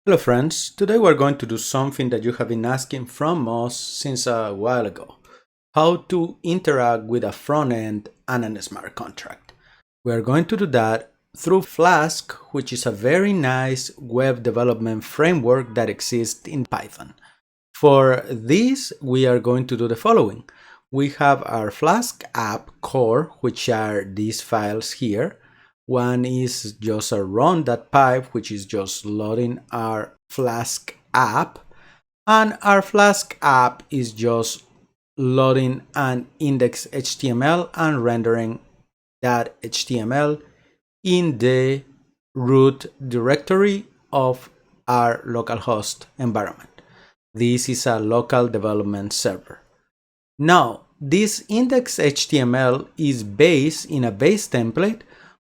Hello friends, today we're going to do something that you have been asking from us since a while ago. How to interact with a front end and a smart contract. We are going to do that through Flask, which is a very nice web development framework that exists in Python. For this, we are going to do the following. We have our Flask app core, which are these files here. One is just a run.py, which is just loading our Flask app. And our Flask app is just loading an index.html and rendering that HTML in the root directory of our localhost environment. This is a local development server. Now, this index.html is based in a base template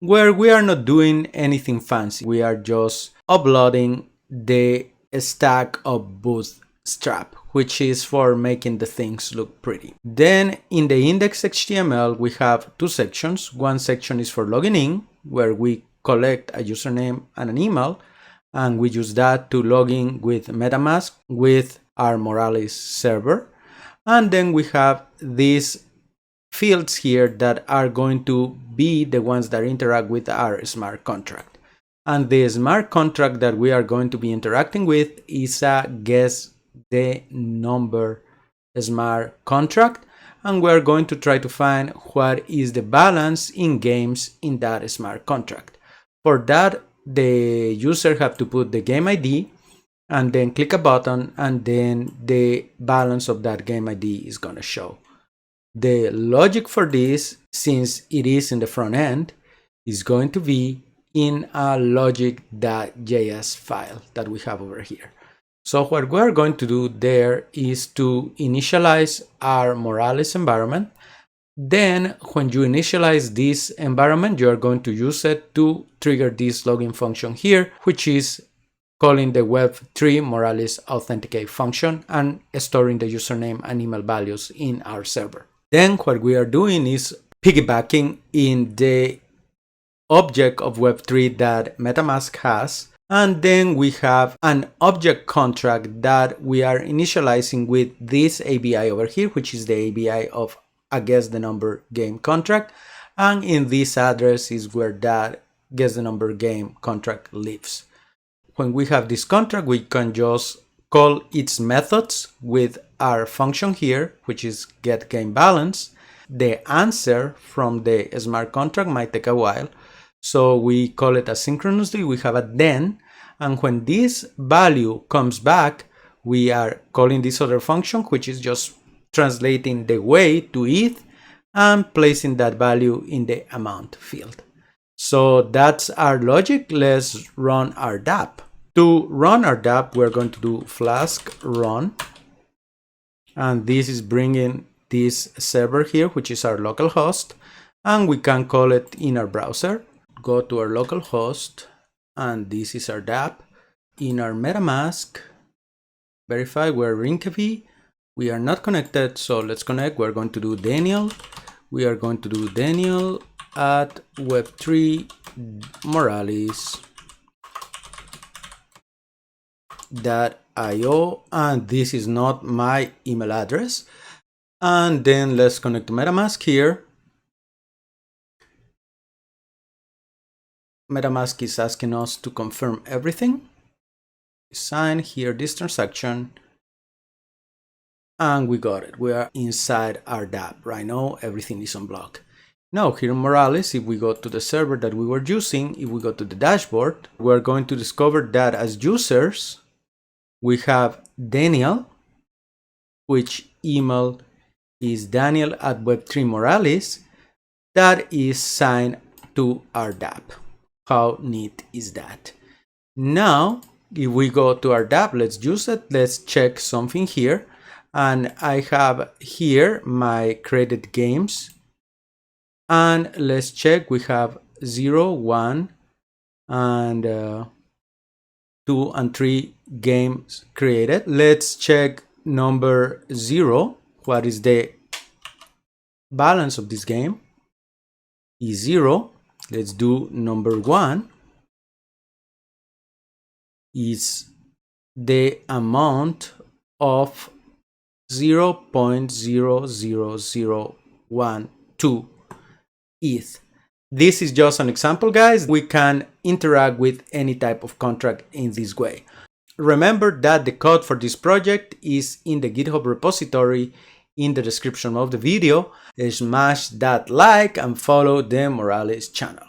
where we are not doing anything fancy. We are just uploading the stack of Bootstrap, which is for making the things look pretty. Then in the index.html, we have two sections. One section is for logging in, where we collect a username and an email, and we use that to log in with Metamask with our Moralis server. And then we have these fields here that are going to be the ones that interact with our smart contract. And the smart contract that we are going to be interacting with is a guess the number smart contract. And we're going to try to find what is the balance in games in that smart contract. For that, the user have to put the game ID and then click a button, and then the balance of that game ID is going to show. The logic for this, since it is in the front end, is going to be in a logic.js file that we have over here. So what we're going to do there is to initialize our Moralis environment. Then when you initialize this environment, you are going to use it to trigger this login function here, which is calling the web3 Moralis authenticate function and storing the username and email values in our server. Then what we are doing is piggybacking in the object of Web3 that Metamask has. And then we have an object contract that we are initializing with this ABI over here, which is the ABI of a guess the number game contract. And in this address is where that guess the number game contract lives. When we have this contract, we can just call its methods with our function here, which is get game balance. The answer from the smart contract might take a while, so we call it asynchronously. We have a then, and when this value comes back, we are calling this other function, which is just translating the way to ETH and placing that value in the amount field. So that's our logic. Let's run our Dapp. To run our Dapp, we're going to do Flask run. And this is bringing this server here, which is our local host. And we can call it in our browser. Go to our local host. And this is our Dapp. In our Metamask, verify we're Rinkeby. We are not connected, so let's connect. We're going to do Daniel. We are going to do Daniel at web3 Moralis. .io, and this is not my email address. And then let's connect to Metamask here. Metamask is asking us to confirm everything. Sign here this transaction, and we got it. We are inside our Dapp right now. Everything is unblocked. Now here in Moralis, if we go to the server that we were using, if we go to the dashboard, we're going to discover that as users we have Daniel, which email is Daniel at web3 Moralis, that is signed to our Dapp. How neat is that? Now, if we go to our Dapp, let's use it. Let's check something here. And I have here my created games. And let's check. We have 0, 1, and 2 and 3 games created. Let's check number 0. What is the balance of this game? Is 0. Let's do number 1. Is the amount of 0.00012 ETH. This is just an example, guys. We can interact with any type of contract in this way. Remember that the code for this project is in the GitHub repository in the description of the video. Smash that like and follow the Moralis channel.